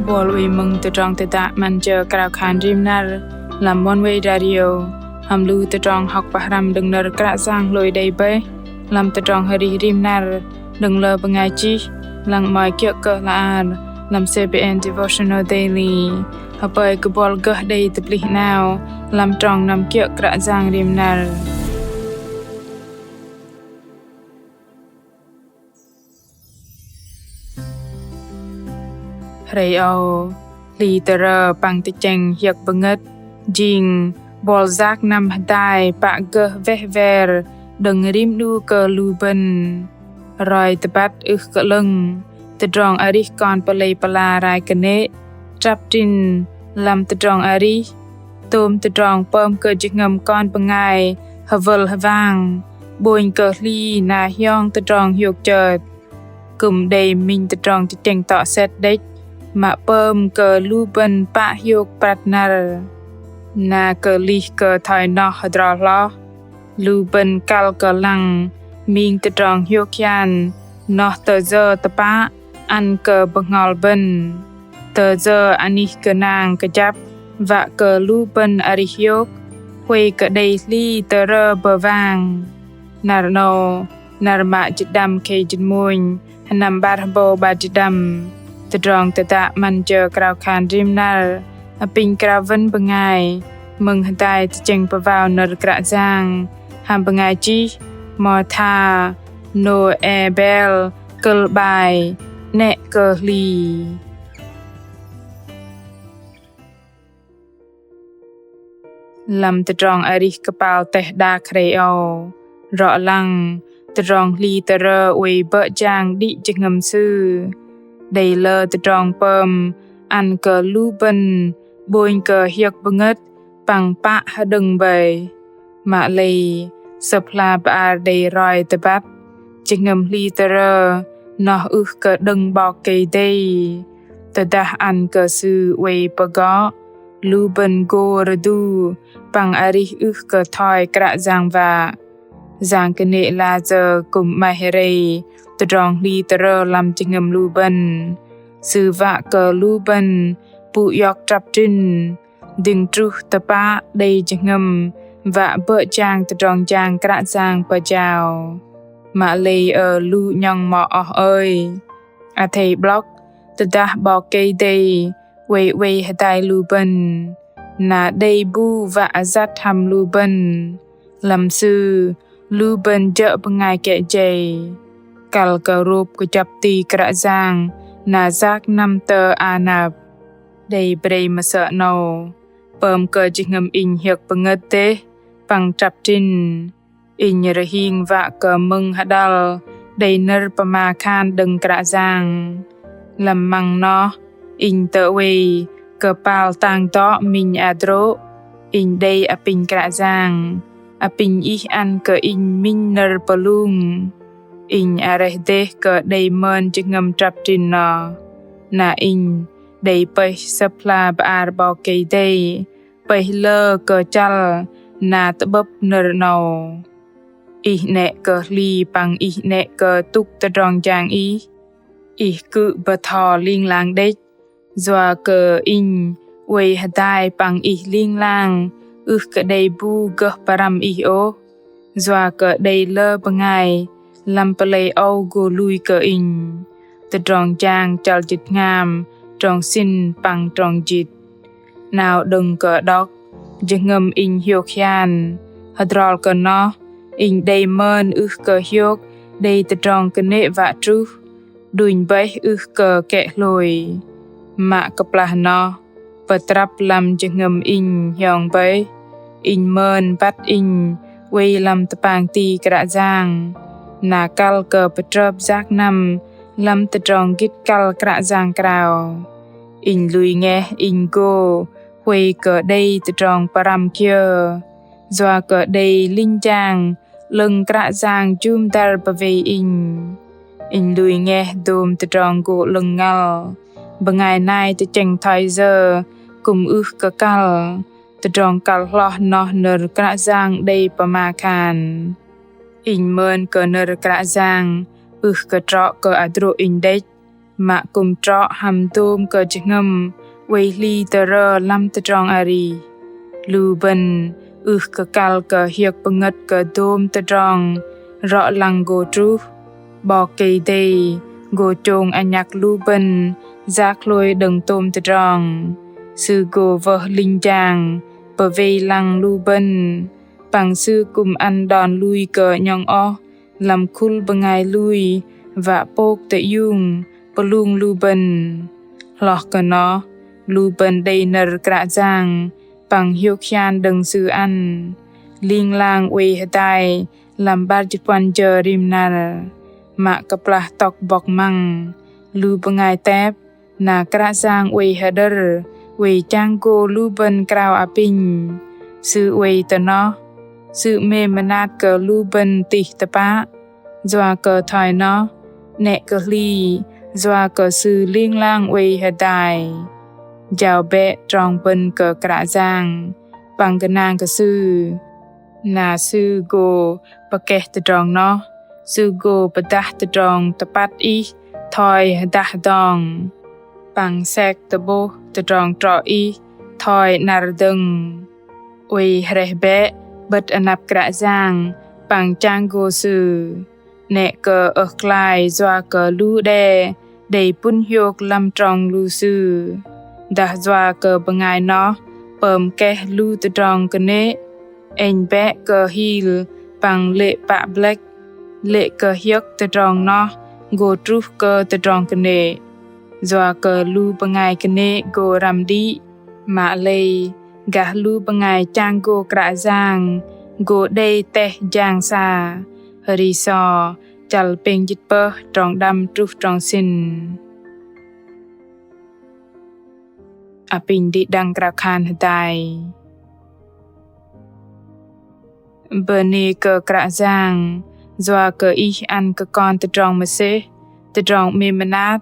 Bol we mung te trong te ta man chờ krao khan rim nar làm mon we radio ham lu te trong học pahram deng nar kra sang loi dei be làm te trong hari rim nar deng le bangai chi lang mai kyo ka la làm CBN devotional daily hapai ke bol gah dei te plih now làm trong nam kyo kra sang rim nar Reo liter pang te cheng hiek banget jing bol zak nam dai pa ge veh ver deng rim du ke luben roi te bat ke leng te drong ari kon palei pala rai kene trap tin lam te drong ari tom te drong pom ke jingam kon pangai havel hawang boin ke li na hyong te drong hiok chợt kum dei min te drong te cheng to set dei mà bơm cờ lu bên pa hiok partner na cờ li cờ thoi no hadra lo lu bên kal cờ lăng min te trong hiok yan no tờ giờ ta pa ăn cờ bangol bên tờ giờ ani cờ nàng cờ chắp và cờ lu bên ari hiok quay cờ đầy li tờ rơ bờ vàng nar no nar ma chidam ke jinmuin hanam bar bo ba chidam te drong te ta man chờ krao khan rim nar a pin krao ven bangai mừng tai te cheng pa vào nar kra jang ham bangai chi mo tha no e bel kel bai ne ke li lam te drong ari kapal teh da kreo ro lang te drong li te re we ba jang di jingam sư đầy lơ te trong pom ăn cờ lu bên bôi cờ hiek banget bằng pa ha đừng về mà lì supply ba đầy roi te bắp chingam liter no cờ đừng bọ cây đây te đã ăn cờ sư way pago lu bên go redu bằng ari cờ thoi kra giang và giang cái nệ là giờ cùng mai hề te drong liter làm chingam lu bên sư vạ cờ lu bên pu yok trap tin đừng tru ta pa đầy chingam và bợ chang te drong chang kra giang pa chào mà lê lu nhong mọ ơi a thầy block te da bọ cây đây we hatai lu bên na đây bu và azat ham lu bên làm sư lu bên chợ bangai kẹ jay kal ka rup ko chap ti kra jang na zak nam tơ anap dei brei ma sa no pom ka jingam in hiek pangat te pang chap tin in rahing va ka mung hadal dei ner pama khan deng kra jang lam mang no in tơ we ka pal tang to min adro in dei apin kra jang apin ih an ka in min ner palung in arehde ke đầy mơn chingam trap tin na in đầy pe supply ba bao cây đây pe lơ ke chal na tbấp ner no i ne ke li pang i ne ke tuk ta rong jang i ku ba tho ling lang de zwa ke in we hadai pang i ling lang ke đầy bu ke param i o zwa ke đầy lơ bangai làm palei au go lui cơ in te drong chang chal chit ngam trong xin pang trong chit nào đừng cờ đọc jingam in hiok yan hadrol cơ no in đầy mơn cơ hiok đầy te drong cơ nệ vạ tru duin bay cơ kẹ lồi mà kapla no patrap lam jingam in hyong bay in mơn bat in we lam tapang ti kra jang na kal ke petrop zak nam lam te drong git kal kra jang krao in lui nge in go hui ke dei te drong param kyo zwa ke dei linh jang lưng kra jang chum dar pave in lui nge dom te drong go lưng ngal bangai nai te cheng thai giờ kum ke kal te drong kal lo no ner kra jang dei pama khan in mơn cơ nơ kra jang ke tro ke adro in dei mạ cùng trọ hầm tôm cờ chừng ngâm quay ly tờ rơ lâm tờ trong ari lu bên cờ cal cờ hiệp bưng ngất cờ tôm tờ trong rõ lăng gồ trú bò cây đầy gồ trông anh nhạc lu bên giác lôi đừng tôm tờ trong sư gồ vợ linh chàng bờ vây lăng lu bên bằng sư cùng ăn đòn lui cờ nhong o làm khul bằng ngày lui và bốc tự dung bờ lung lu bên lọt cờ nó lu bên đây nở cả giang bằng hiếu khan đừng sư ăn linh lang uy tai làm ba chục quan chờ rim nà mạ cặp là tóc bọc măng lu bằng ngày tép na cả giang uy hader uy trang cô lu bên krao apin sư uy tờ nó sự mê manat cờ lu bên tì tập á doa cờ thỏi nó nẹ cờ ly doa cờ sư liên lang uy hà đài giàu bẹ tròn bên cờ cả giang bằng cờ nàng cờ sư na sư gồ bà kẹt tờ tròn nó sư gồ bà đá tờ tròn tập bát ý thỏi hà đá đòn bằng sẹc tờ bô tờ tròn trọ ý thỏi nà đừng uy hà bẹ bật anap cả giang bằng trang gồ sư nẹ cờ ở lại doa cờ lu đe đầy pun hiok lâm trong lu sư đã doa cờ bằng ngày nó bầm kẻ lu từ trong cờ nế anh bé cờ hill bằng lệ bạ black lệ cờ hiok từ trong nó gồ trúc cờ từ trong cờ nế doa cờ lu bằng ngày cờ nế gồ ram đi mạ lây gà lu bằng ngày trang gồ cả giang gồ đây tè giang xa hri so chal peng jit pơ trong đam trúc trong xin apin đi đăng krao khan tai berni cờ cả giang doa cờ y ăn cờ con từ trong mà se từ trong mê manat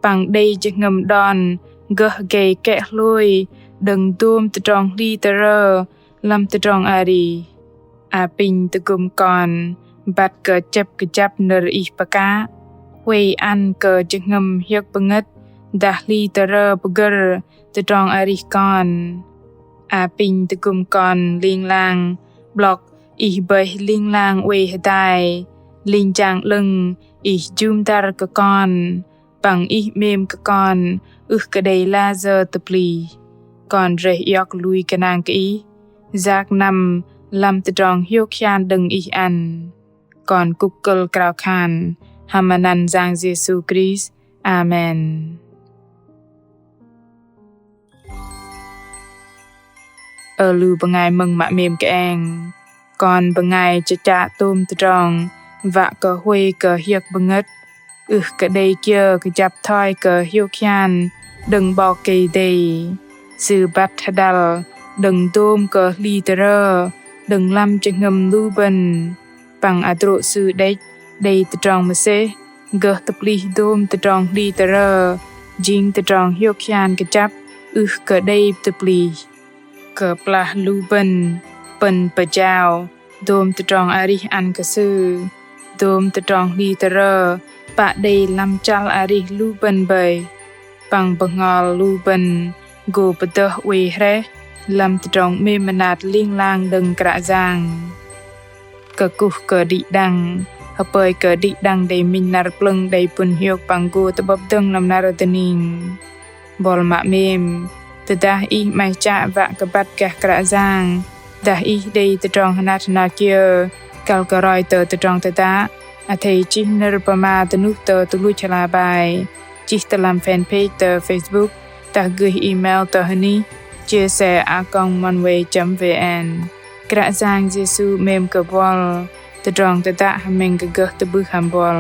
bằng đây chỉ ngầm đòn gỡ gầy kẹ lôi đừng tuôm từ trong ly tờ rơ lâm từ trong ari apin từ cùng con bát cờ chấp nở ít bạc cá quay ăn cờ chừng ngầm hiệp bưng ngất đã ly tờ rơ bơ từ trong ari con apin từ cùng con liên lang block ít bơi liên lang quay tai liên chàng lưng ít zoom tar cờ con bằng ít mềm cờ con cờ đầy laser tập lì còn rễ yok lui cái nàng kỹ giác nằm làm từ trong hiếu khan đừng ít ăn còn cục cờ krao khan hamanan giang Jesus Christ Amen. Ở lưu bằng ngày mừng mạ mềm cái anh còn bằng ngày chả tôm từ trong vạ cờ huê cờ hiệp bằng ngất cái đây kia cái chạp thoi cờ hiếu khan đừng bỏ cây đầy sư bát hadal đừng tôm cờ ly tờ rơ đừng lâm chân ngầm lưu bình bằng adro sư đếch đầy tờ trong mà xế gỡ tập ly tôm tờ trong ly tờ rơ jing tờ trong hiếu khan cái chạp cờ đây tập ly cờ pla lưu bình bình bà chào tôm tờ trong ari ăn cờ sư tôm tờ trong ly tờ rơ bạ đây lâm chal ari lưu bình bầy bằng bằng ngol lưu bình gồ bà tờ uy hre lâm tờ trong mê manat liên lang đừng cả giang cờ cục cờ đi đăng hợp bơi cờ đi đăng đầy mình nar plung đầy pun hiok bằng gồ tờ bập đừng làm nar tờ bol mạ mềm tờ đa y mai cha vạ cờ bát cả giang đa y đây tờ trong hanat na kia cal cờ roi tờ trong tờ đá thầy chi nơ bà ma tờ nút tờ lui chala bài chi tờ làm fanpage tờ Facebook ta gửi email tờ honey chia sẻ @monway.vn cả giang Jesus mềm cờ bol tờ trong tờ đá mình cờ gỡ tờ bức hàm bol